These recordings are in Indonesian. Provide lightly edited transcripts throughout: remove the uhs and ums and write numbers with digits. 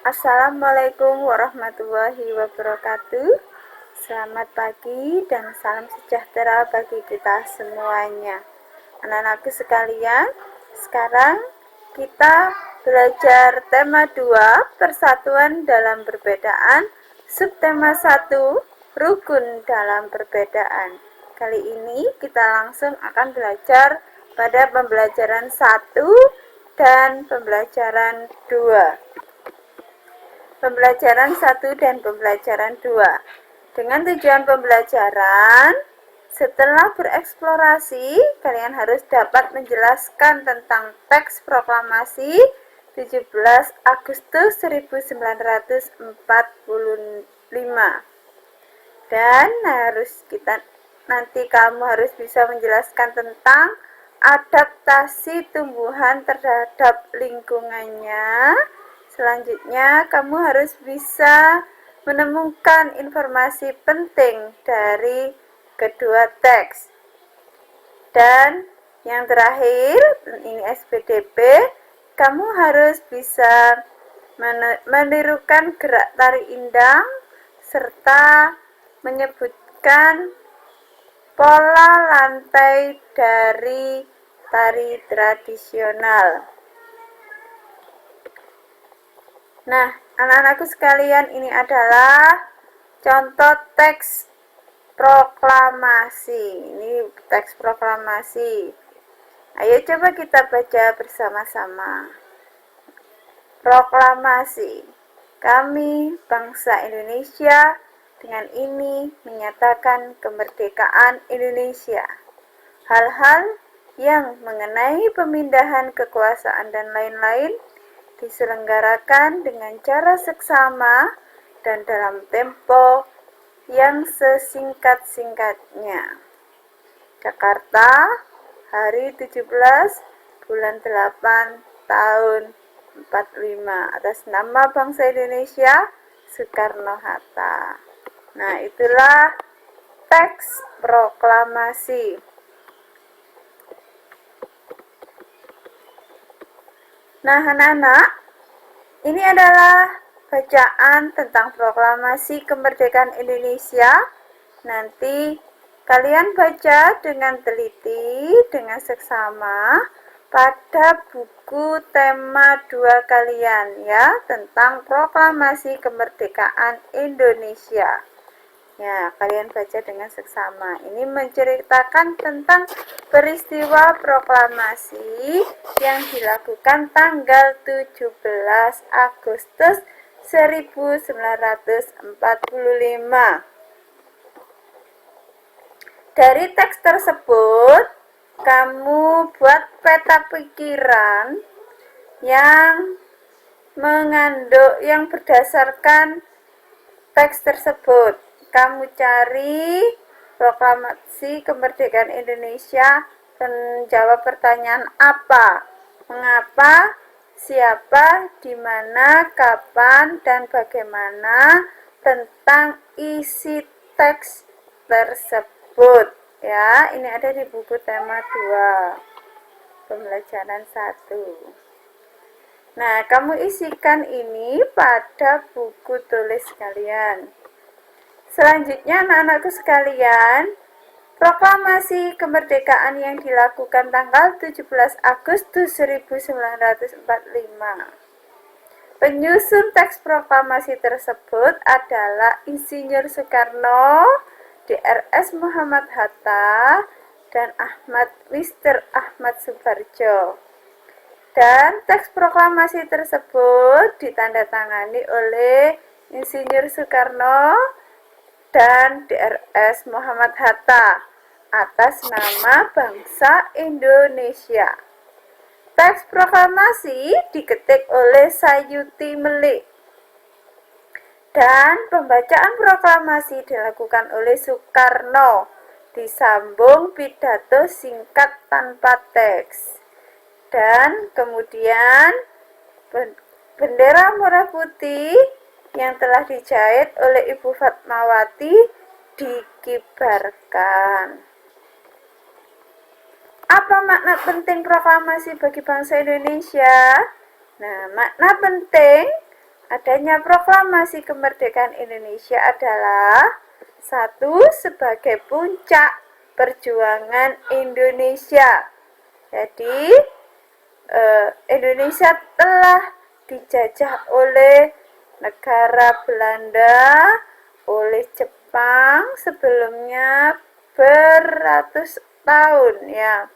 Assalamualaikum warahmatullahi wabarakatuh. Selamat pagi dan salam sejahtera bagi kita semuanya. Anak-anakku sekalian, sekarang kita belajar tema 2, persatuan dalam perbedaan, subtema 1, rukun dalam perbedaan. Kali ini kita langsung akan belajar pada pembelajaran 1 dan pembelajaran 2. Pembelajaran 1 dan pembelajaran 2. Dengan tujuan pembelajaran, setelah bereksplorasi, kalian harus dapat menjelaskan tentang teks proklamasi 17 Agustus 1945. Dan nanti kamu harus bisa menjelaskan tentang adaptasi tumbuhan terhadap lingkungannya. Selanjutnya, kamu harus bisa menemukan informasi penting dari kedua teks. Dan yang terakhir, ini SPDP, kamu harus bisa menirukan gerak tari indang serta menyebutkan pola lantai dari tari tradisional. Nah, anak-anakku sekalian, ini adalah contoh teks proklamasi. Ini teks proklamasi. Ayo coba kita baca bersama-sama. Proklamasi. Kami, bangsa Indonesia, dengan ini menyatakan kemerdekaan Indonesia. Hal-hal yang mengenai pemindahan kekuasaan dan lain-lain diselenggarakan dengan cara seksama dan dalam tempo yang sesingkat-singkatnya. Jakarta, hari 17 bulan 8 tahun 45, atas nama bangsa Indonesia, Soekarno-Hatta. Nah, itulah teks proklamasi. Nah, anak-anak, ini adalah bacaan tentang proklamasi kemerdekaan Indonesia. Nanti kalian baca dengan teliti, dengan seksama pada buku tema 2 kalian ya, tentang proklamasi kemerdekaan Indonesia. Ya, kalian baca dengan seksama. Ini menceritakan tentang peristiwa proklamasi yang dilakukan tanggal 17 Agustus 1945. Dari teks tersebut, kamu buat peta pikiran yang berdasarkan teks tersebut. Kamu cari proklamasi kemerdekaan Indonesia dan jawab pertanyaan apa, mengapa, siapa, di mana, kapan, dan bagaimana tentang isi teks tersebut. Ya, ini ada di buku tema 2, pembelajaran 1. Nah, kamu isikan ini pada buku tulis kalian. Selanjutnya, anak-anakku sekalian, proklamasi kemerdekaan yang dilakukan tanggal 17 Agustus 1945. Penyusun teks proklamasi tersebut adalah Insinyur Soekarno, Drs. Muhammad Hatta, dan Mr. Ahmad Subarjo. Dan teks proklamasi tersebut ditandatangani oleh Insinyur Soekarno dan Drs. Muhammad Hatta atas nama bangsa Indonesia. Teks proklamasi diketik oleh Sayuti Melik. Dan pembacaan proklamasi dilakukan oleh Soekarno, disambung pidato singkat tanpa teks. Dan kemudian bendera merah putih yang telah dijahit oleh Ibu Fatmawati dikibarkan. Apa makna penting proklamasi bagi bangsa Indonesia? Nah, makna penting adanya proklamasi kemerdekaan Indonesia adalah satu, sebagai puncak perjuangan Indonesia. Jadi Indonesia telah dijajah oleh negara Belanda, oleh Jepang sebelumnya beratus tahun ya.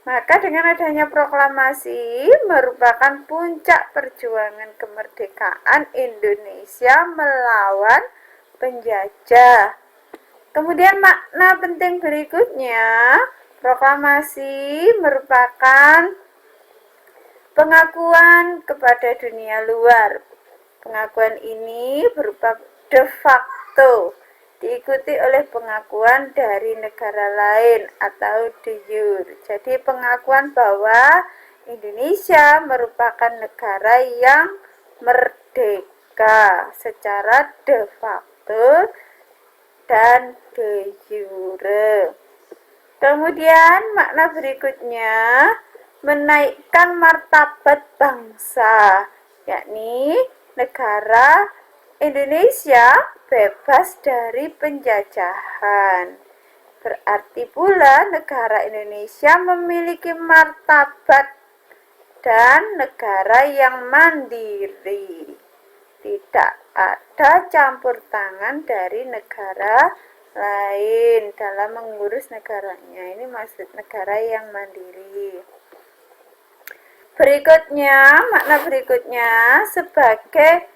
Maka dengan adanya proklamasi merupakan puncak perjuangan kemerdekaan Indonesia melawan penjajah. Kemudian makna penting berikutnya, proklamasi merupakan pengakuan kepada dunia luar. Pengakuan ini berupa de facto, diikuti oleh pengakuan dari negara lain atau de jure. Jadi pengakuan bahwa Indonesia merupakan negara yang merdeka secara de facto dan de jure. Kemudian makna berikutnya, menaikkan martabat bangsa, yakni negara Indonesia bebas dari penjajahan. Berarti pula negara Indonesia memiliki martabat dan negara yang mandiri. Tidak ada campur tangan dari negara lain dalam mengurus negaranya. Ini maksud negara yang mandiri. Berikutnya, makna berikutnya sebagai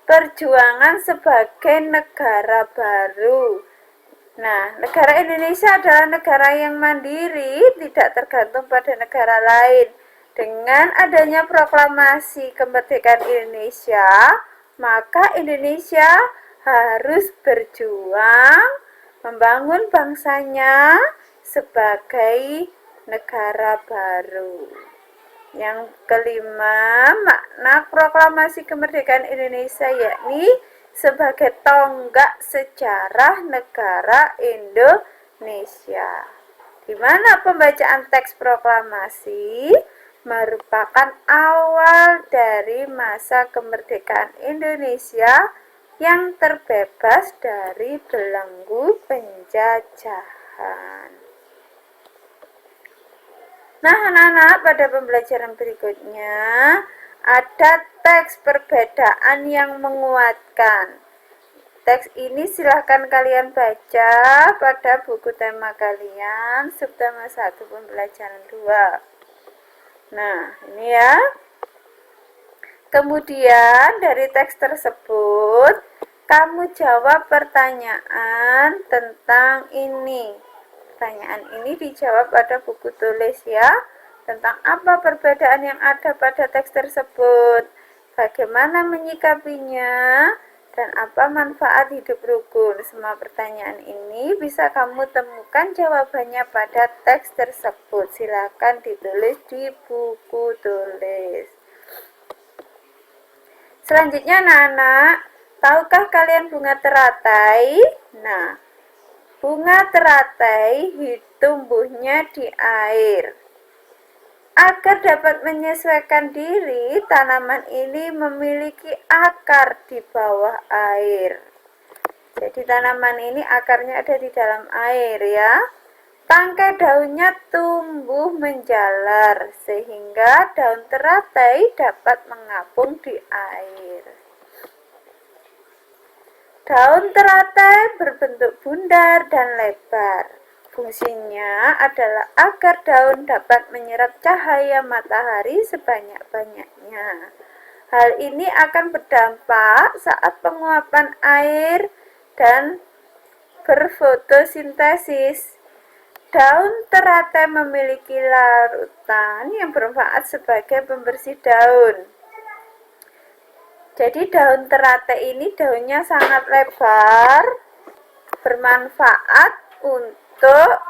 perjuangan sebagai negara baru. Nah, negara Indonesia adalah negara yang mandiri, tidak tergantung pada negara lain. Dengan adanya proklamasi kemerdekaan Indonesia, maka Indonesia harus berjuang membangun bangsanya sebagai negara baru. Yang kelima, makna proklamasi kemerdekaan Indonesia yakni sebagai tonggak sejarah negara Indonesia, di mana pembacaan teks proklamasi merupakan awal dari masa kemerdekaan Indonesia yang terbebas dari belenggu penjajahan. Nah, anak-anak, pada pembelajaran berikutnya ada teks perbedaan yang menguatkan. Teks ini silahkan kalian baca pada buku tema kalian, subtema 1 pembelajaran 2. Nah, ini ya. Kemudian dari teks tersebut, kamu jawab pertanyaan tentang ini. Pertanyaan ini dijawab pada buku tulis ya. Tentang apa perbedaan yang ada pada teks tersebut, bagaimana menyikapinya, dan apa manfaat hidup rukun. Semua pertanyaan ini bisa kamu temukan jawabannya pada teks tersebut. Silakan ditulis di buku tulis. Selanjutnya anak-anak, tahukah kalian bunga teratai? Nah, bunga teratai tumbuhnya di air. Agar dapat menyesuaikan diri, tanaman ini memiliki akar di bawah air. Jadi tanaman ini akarnya ada di dalam air ya. Tangkai daunnya tumbuh menjalar sehingga daun teratai dapat mengapung di air. Daun teratai berbentuk bundar dan lebar. Fungsinya adalah agar daun dapat menyerap cahaya matahari sebanyak-banyaknya. Hal ini akan berdampak saat penguapan air dan berfotosintesis. Daun teratai memiliki larutan yang bermanfaat sebagai pembersih daun. Jadi daun teratai ini daunnya sangat lebar, bermanfaat untuk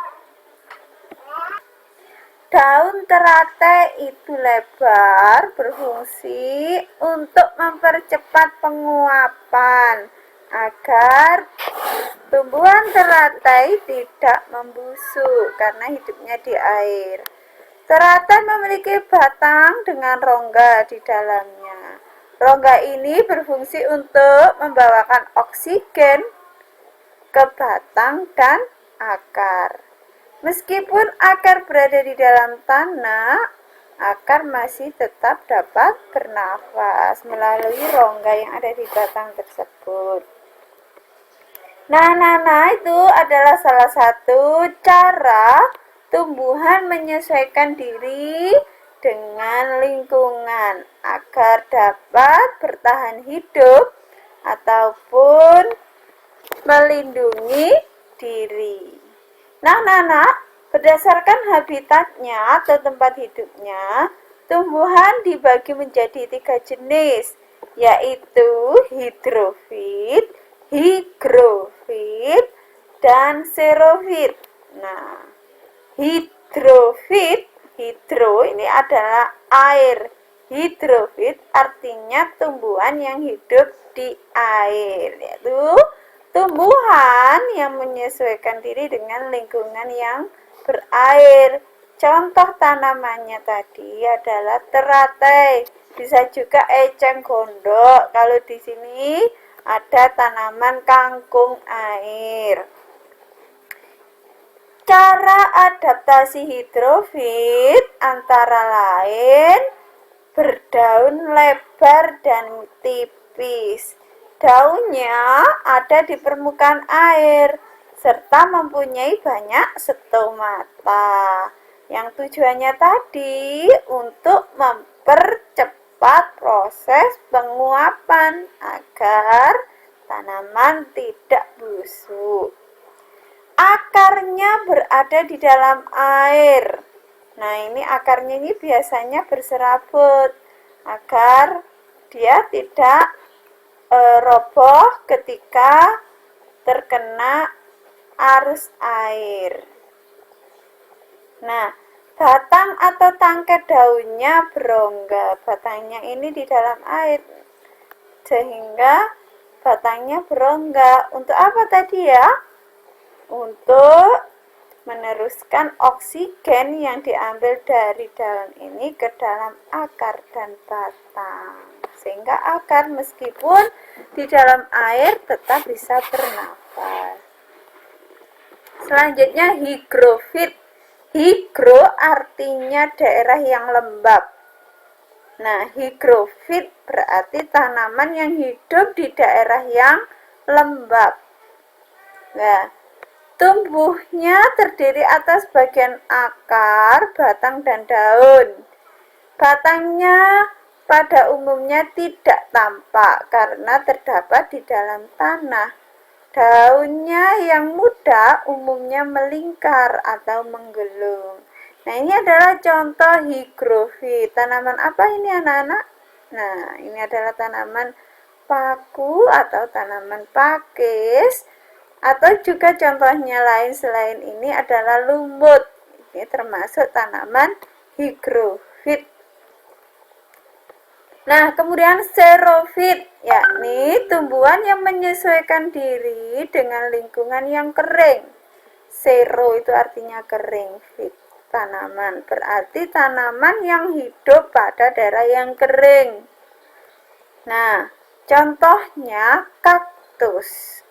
daun teratai itu lebar berfungsi untuk mempercepat penguapan agar tumbuhan teratai tidak membusuk karena hidupnya di air. Teratai memiliki batang dengan rongga di dalamnya. Rongga ini berfungsi untuk membawakan oksigen ke batang dan akar. Meskipun akar berada di dalam tanah, akar masih tetap dapat bernafas melalui rongga yang ada di batang tersebut. Nah, itu adalah salah satu cara tumbuhan menyesuaikan diri dengan lingkungan agar dapat bertahan hidup ataupun melindungi diri. Nah, berdasarkan habitatnya atau tempat hidupnya, tumbuhan dibagi menjadi 3 jenis, yaitu hidrofit, higrofit, dan xerofit. Nah, hidrofit, hidro ini adalah air. Hidrofit artinya tumbuhan yang hidup di air, yaitu tumbuhan yang menyesuaikan diri dengan lingkungan yang berair. Contoh tanamannya tadi adalah teratai, bisa juga eceng gondok. Kalau di sini ada tanaman kangkung air. Cara adaptasi hidrofit antara lain berdaun lebar dan tipis. Daunnya ada di permukaan air serta mempunyai banyak stomata. Yang tujuannya tadi untuk mempercepat proses penguapan agar tanaman tidak busuk. Akarnya berada di dalam air. Nah, ini akarnya ini biasanya berserabut agar dia tidak roboh ketika terkena arus air. Nah, batang atau tangkai daunnya berongga. Batangnya ini di dalam air sehingga batangnya berongga. Untuk apa tadi ya? Untuk meneruskan oksigen yang diambil dari daun ini ke dalam akar dan batang, sehingga akar meskipun di dalam air tetap bisa bernafas. Selanjutnya higrofit. Higro artinya daerah yang lembab. Nah, higrofit berarti tanaman yang hidup di daerah yang lembab. Nah, tumbuhnya terdiri atas bagian akar, batang, dan daun. Batangnya pada umumnya tidak tampak karena terdapat di dalam tanah. Daunnya yang muda umumnya melingkar atau menggelung. Nah, ini adalah contoh higrofit. Tanaman apa ini anak-anak? Nah, ini adalah tanaman paku atau tanaman pakis. Atau juga contohnya lain selain ini adalah lumut. Ini termasuk tanaman higrofit. Nah, kemudian xerofit, yakni tumbuhan yang menyesuaikan diri dengan lingkungan yang kering. Xero itu artinya kering, fit tanaman, berarti tanaman yang hidup pada daerah yang kering. Nah, contohnya kaktus.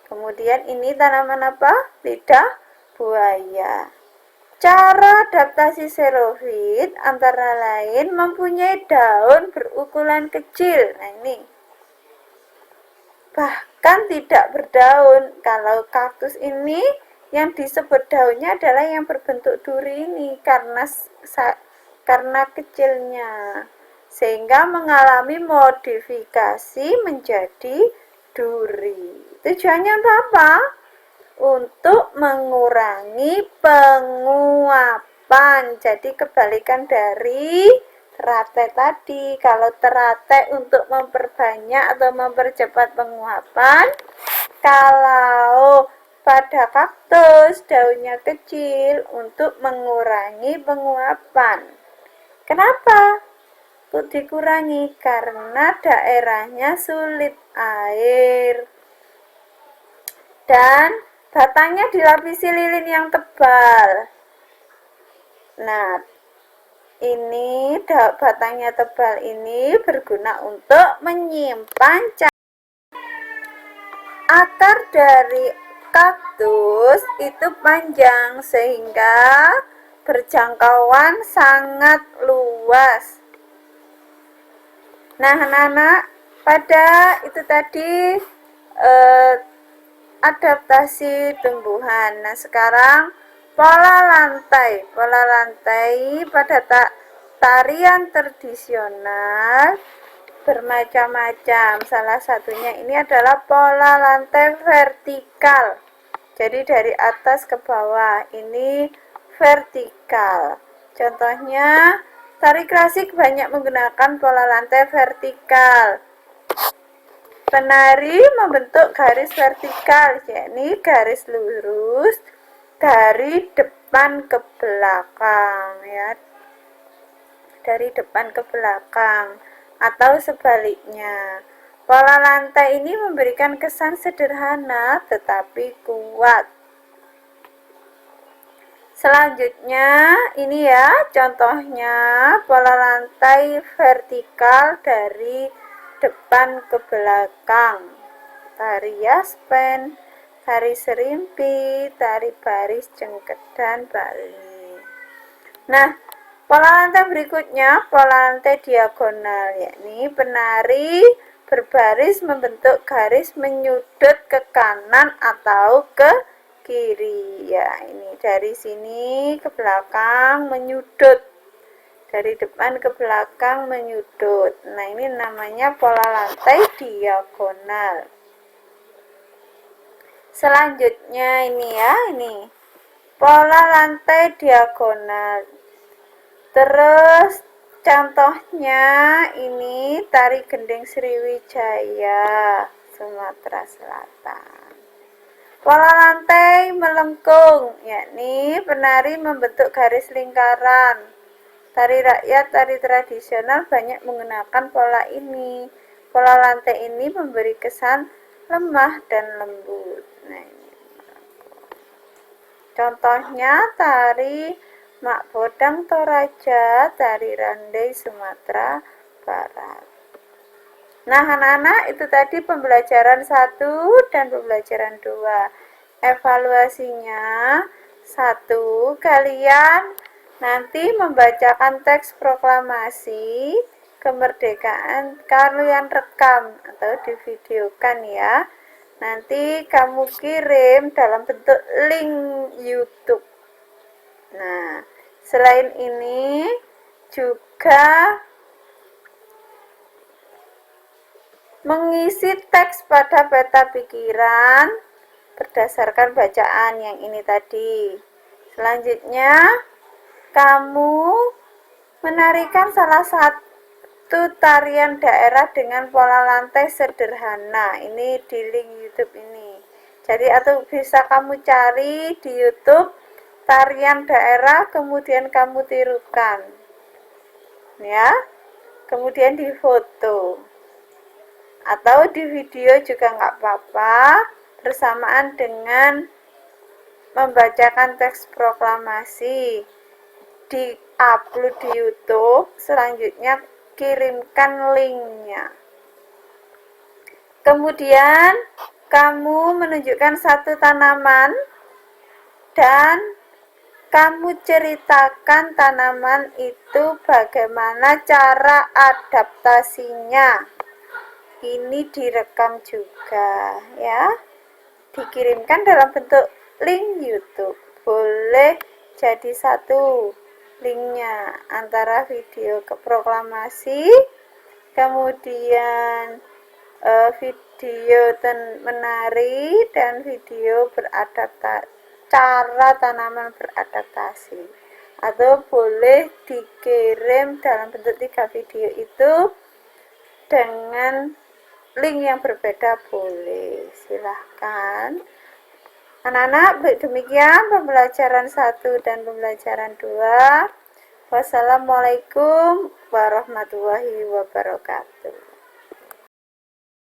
Kemudian ini tanaman apa? Lidah buaya. Cara adaptasi xerofit antara lain mempunyai daun berukuran kecil. Nah, ini. Bahkan tidak berdaun. Kalau kaktus ini yang disebut daunnya adalah yang berbentuk duri ini karena kecilnya. Sehingga mengalami modifikasi menjadi duri. Tujuannya untuk apa? Untuk mengurangi penguapan. Jadi kebalikan dari teratai tadi. Kalau teratai untuk memperbanyak atau mempercepat penguapan, kalau pada kaktus daunnya kecil untuk mengurangi penguapan. Kenapa? Untuk dikurangi karena daerahnya sulit air dan batangnya dilapisi lilin yang tebal. Nah, ini, batangnya tebal ini berguna untuk menyimpan akar dari kaktus itu panjang sehingga berjangkauan sangat luas. Nah, anak-anak, pada itu tadi adaptasi tumbuhan. Nah, sekarang pola lantai pada tarian tradisional bermacam-macam. Salah satunya ini adalah pola lantai vertikal. Jadi dari atas ke bawah ini vertikal. Contohnya tari klasik banyak menggunakan pola lantai vertikal. Penari membentuk garis vertikal, yakni garis lurus dari depan ke belakang, ya. Dari depan ke belakang atau sebaliknya. Pola lantai ini memberikan kesan sederhana tetapi kuat. Selanjutnya ini ya contohnya pola lantai vertikal dari depan ke belakang. Tari yaspen, tari serimpi, tari baris jengket dan Bali. Nah, pola lantai berikutnya pola lantai diagonal, yakni penari berbaris membentuk garis menyudut ke kanan atau ke kiri. Ya, ini dari sini ke belakang menyudut, dari depan ke belakang menyudut. Nah, ini namanya pola lantai diagonal. Selanjutnya ini ya, ini pola lantai diagonal. Terus contohnya ini tari gending Sriwijaya, Sumatera Selatan. Pola lantai melengkung, yakni penari membentuk garis lingkaran. Tari rakyat, tari tradisional banyak menggunakan pola ini. Pola lantai ini memberi kesan lemah dan lembut. Nah, ini contohnya tari Mak Bodang Toraja, tari Randai Sumatera Barat. Nah, anak-anak, itu tadi pembelajaran 1 dan pembelajaran 2. Evaluasinya 1, kalian nanti membacakan teks proklamasi kemerdekaan, kalian rekam atau divideokan ya. Nanti kamu kirim dalam bentuk link YouTube. Nah, selain ini juga mengisi teks pada peta pikiran berdasarkan bacaan yang ini tadi. Selanjutnya, kamu menarikan salah satu tarian daerah dengan pola lantai sederhana. Ini di link YouTube ini. Jadi atau bisa kamu cari di YouTube tarian daerah, kemudian kamu tirukan. Ya. Kemudian difoto. Atau di video juga nggak apa-apa, bersamaan dengan membacakan teks proklamasi. Di-upload di YouTube, selanjutnya kirimkan linknya. Kemudian kamu menunjukkan satu tanaman dan kamu ceritakan tanaman itu bagaimana cara adaptasinya. Ini direkam juga ya, dikirimkan dalam bentuk link YouTube. Boleh jadi satu linknya antara video ke proklamasi, kemudian video menari dan video beradaptasi, cara tanaman beradaptasi. Atau boleh dikirim dalam bentuk 3 video itu dengan link yang berbeda, boleh, silahkan. Anak-anak, demikian pembelajaran 1 dan pembelajaran 2. Wassalamualaikum warahmatullahi wabarakatuh.